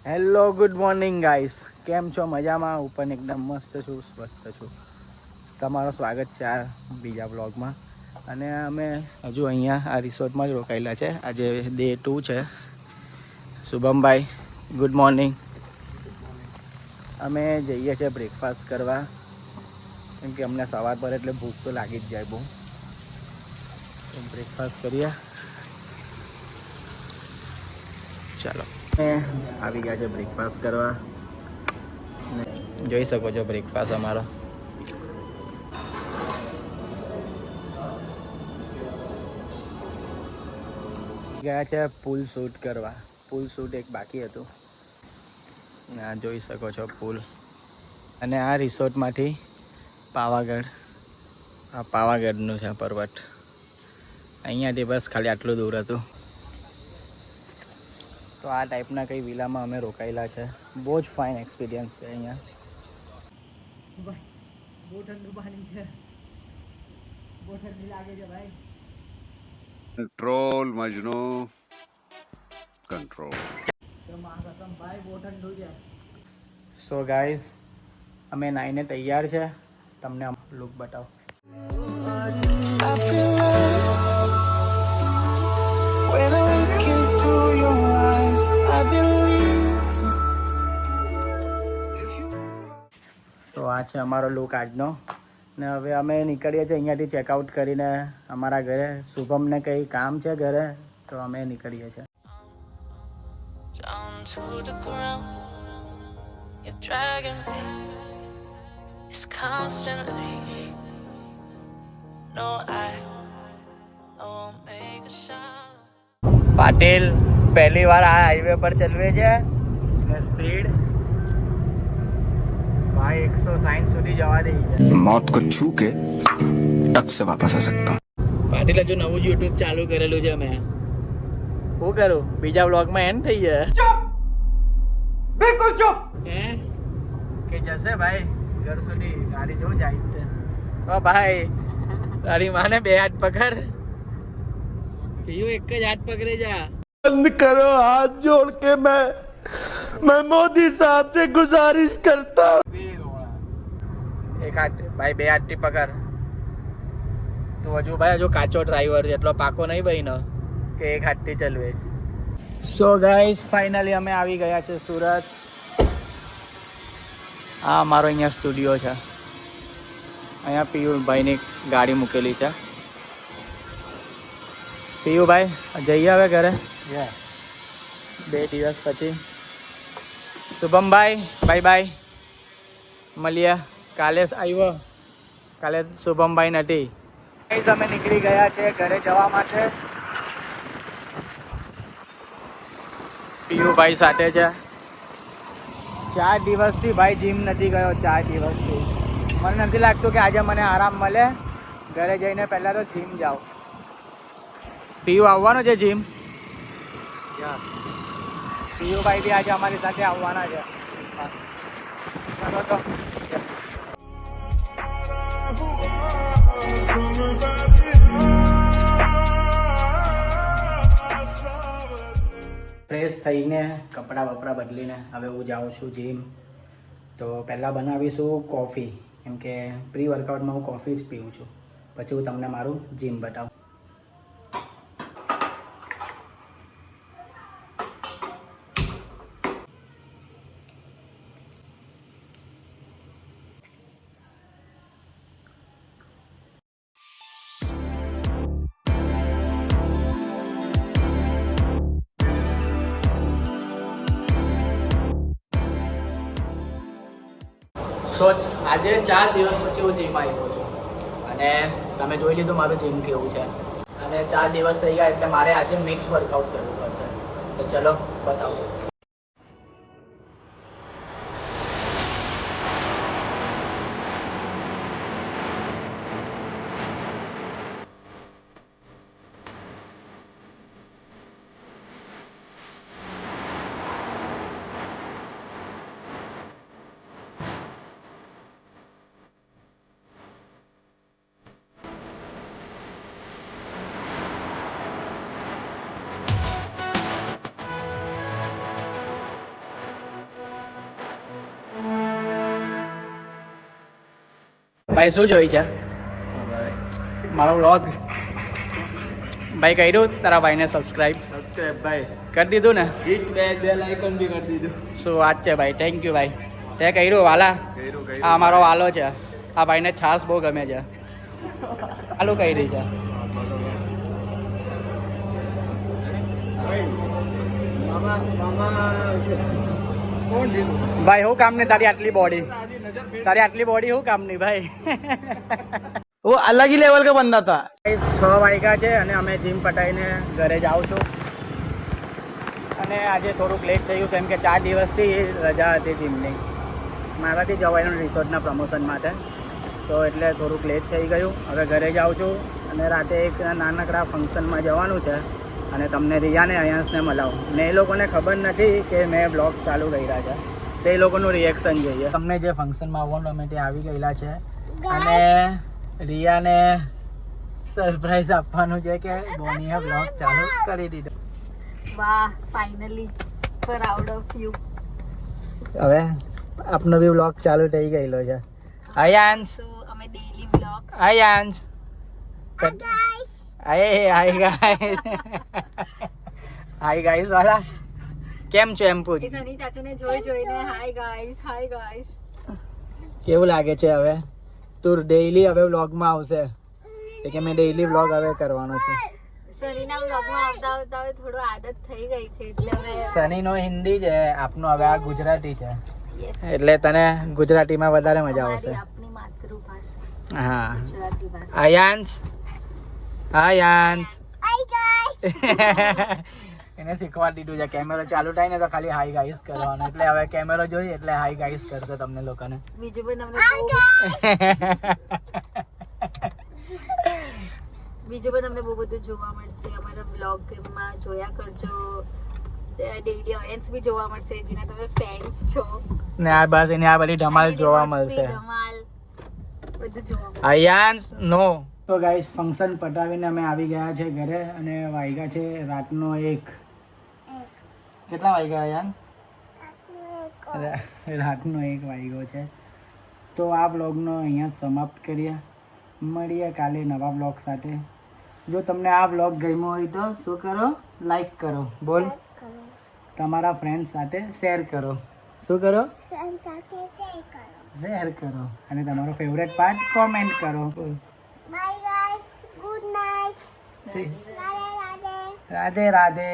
Hello good morning guys, કેમ છો? મજામાં? હું પણ એકદમ મસ્ત છું, સ્વસ્થ છું. તમારું સ્વાગત છે આ બીજા બ્લોગમાં. અને અમે હજુ અહીંયા આ રિસોર્ટમાં જ રોકાયેલા છે. આજે ડે 2 છે. શુભમભાઈ ગુડ મોર્નિંગ. અમે જઈએ છીએ બ્રેકફાસ્ટ કરવા, કેમ કે અમને સવાર પર એટલે ભૂખ તો લાગી જ જાય બહુ. બ્રેકફાસ્ટ કરીએ. ચાલો, આવી ગયા છે બ્રેકફાસ્ટ કરવા. જોઈ શકો છો બ્રેકફાસ્ટ અમારો. ગયા છે પુલ શૂટ કરવા. પુલ શૂટ એક બાકી હતું. આ જોઈ શકો છો પુલ. અને આ રિસોર્ટમાંથી પાવાગઢ, આ પાવાગઢનું છે પર્વત. અહીંયાથી બસ ખાલી આટલું દૂર હતું. તો આ ટાઈપના કંઈ વિલામાં અમે રોકાયેલા છે. બહુ જ ફાઇન એક્સપિરિયન્સ છે અહીંયા. બહુ ઠંડુ પાણી છે, બહુ ઠંડી લાગે છે ભાઈ. Control Majnu control. ભાઈ બહુ ઠંડુ છે. સો ગાઈસ, અમે નાઈને તૈયાર છે. તમને લુક બતાવો. સો આ છે અમારો લુક આજનો. ને હવે અમે નીકળીએ છીએ અહીંયાથી ચેકઆઉટ કરીને અમારા ઘરે. શુભમને કંઈ કામ છે ઘરે, તો અમે નીકળીએ છીએ. પાટીલ પહેલી વાર આ હાઈવે પર ચલવે છે ને સ્પીડ ભાઈ 160 સુધી જવા દે છે. मौत को छू के टक से वापस आ सकता हूँ. પાટીલ હજુ નવું જ યુટ્યુબ ચાલુ કરેલું છે મેં. શું કરું, બીજા બ્લોગમાં એન્ડ થઈ જાય. ચૂપ, બિલકુલ ચૂપ. કે જશે ભાઈ ઘર સુધી. ગાડી જો જાય તો ભાઈ તારી માને બે હાથ પકડ. પીયું એક જ હાથ પકડે જા. बंद करो हाथ जोड़ के मैं मोदी साहब से गुजारिश करता हूँ. એક હાથ ભાઈ, બે હાથથી પકડ. તું હજુ ભાઈ હજુ કાચો ડ્રાઈવર છે, એટલો પાકો નહીં ભાઈ નો કે એક હાથથી ચલવે છે. સો ગાઈસ, ફાઇનલી અમે આવી ગયા છે સુરત. આ અમારો અહીંયા સ્ટુડિયો છે. અહીંયા પિયુભાઈની ગાડી મૂકેલી છે. પિયુભાઈ જઈએ હવે ઘરે 2 દિવસ પછી. શુભમભાઈ બાય બાય, મળીએ. કાલે આવ્યો, કાલે શુભમભાઈ નથી. અમે નીકળી ગયા છે ઘરે જવા માટે. પિયુભાઈ સાથે છે. 4 દિવસથી ભાઈ જીમ નથી ગયો. 4 દિવસથી મને નથી લાગતું કે આજે મને આરામ મળે. ઘરે જઈને પહેલાં તો જીમ જાઓ. પીયુ આવવાનો છે જીમ. પિયુભાઈ બી આજે અમારી સાથે આવવાના છે. ચલો તો ફ્રેશ થઈને કપડાં બપડા બદલીને હવે હું જાઉં છું જીમ. તો પહેલાં બનાવીશું કોફી, કેમ કે પ્રી વર્કઆઉટમાં હું કોફી જ પીઉં છું. પછી હું તમને મારું જીમ બતાવું. તો આજે 4 દિવસ પછી હું જીમ આવ્યો છું. અને તમે જોઈ લીધું મારું જીમ કેવું છે. અને 4 દિવસ થઈ ગયા એટલે મારે આજે મિક્સ વર્કઆઉટ કરવું પડશે. તો ચલો બતાવું. ભાઈ શું જોઈ છે મારો વ્લોગ? ભાઈ કર્યું તારા ભાઈને સબસ્ક્રાઇબ ભાઈ કરી દીધું ને? હિટ બેલ આઇકન બી કરી દીધું. શું વાત છે ભાઈ, થેન્ક યુ ભાઈ. તે કર્યું વાલા? આ અમારો વાલો છે. આ ભાઈને છાસ બહુ ગમે છે. ચાલુ કરી છે. ભાઈ હું કામ નહીં તારી આટલી બોડી, તારી આટલી બોડી શું કામ નહીં ભાઈ? वो अलग ही लेवल का बंदा था. 6 વાગ્યા છે અને અમે જીમ પટાઈને ઘરે જાઉં છું. અને આજે થોડુંક લેટ થયું કેમ કે 4 દિવસથી રજા હતી જીમની. મારાથી જવાયું રિસોર્ટના પ્રમોશન માટે, તો એટલે થોડુંક લેટ થઈ ગયું. હવે ઘરે જાઉં છું અને રાતે એક નાનકડા ફંક્શનમાં જવાનું છે અને તમને રિયાને અયાંશને મળાવું. ને એ લોકોને ખબર નથી કે મેં બ્લોગ ચાલુ કર્યા છે, તો એ લોકોનું રિએક્શન જોઈએ. તમને જે ફંક્શનમાં આવવાનું અમે તે આવી ગયેલા છે અને રિયાને સરપ્રાઈઝ આપવાનું છે કે બોનીએ બ્લોગ ચાલુ કરી દીધો. વાહ, ફાઇનલી પ્રાઉડ ઓફ યુ. હવે આપનો બી બ્લોગ ચાલુ થઈ ગયેલો છે. અયાંશ, સો અમે daily vlogs. Ayansh, hi guys, hi guys વાલા કેમ છો એમ પૂછ. સની ચાચુને જોઈને હાય ગાઈસ. કેવું લાગે છે હવે? તું ડેઈલી હવે વ્લોગમાં આવશે કે મેં ડેઈલી વ્લોગ હવે કરવાનો છે? સનીના વ્લોગમાં આવતા હવે થોડો આદત થઈ ગઈ છે એટલે હવે. સનીનો હિન્દી છે, આપનો હવે આ ગુજરાતી છે, યસ, એટલે તને ગુજરાતીમાં વધારે મજા આવશે. આપણી માતૃભાષા હા. ગુજરાતી ભાષા. અયાંશ, એને શીખવાડી દીધું છે. કેમેરો ચાલુ થાય ને તો ખાલી હાઈ ગાઈસ કરવાનો, એટલે હવે કેમેરો જોઈ એટલે હાઈ ગાઈસ કરશે તમને લોકોને. બીજું પણ તમને બહુ બધું જોવા મળશે અમારા બ્લોગમાં. જોયા કરજો. ડેઈલી ઓડિયન્સ બી જોવા મળશે જેના તમે ફેન્સ છો. ને આ બસ એની આ બધી ધમાલ જોવા મળશે. ધમાલ બધું જોવા મળશે. અયાંશ નો. તો ગાઈસ ફંક્શન પટાવીને અમે આવી ગયા છે ઘરે અને વાગ્યા છે રાતનો 1. કેટલા વાગ્યા અયાંશ? રાતનો 1 વાગ્યો છે. તો આ બ્લોગનો અહીંયા જ સમાપ્ત કરીએ. મળીએ કાલે નવા બ્લોગ સાથે. જો તમને આ બ્લોગ ગમ્યો હોય તો શું કરો? લાઈક કરો. બોલ. તમારા ફ્રેન્ડ સાથે શેર કરો. શું કરો? શેર કરો. અને તમારો ફેવરેટ પાર્ટ કોમેન્ટ કરો. Bye guys, good night. Radhe Radhe.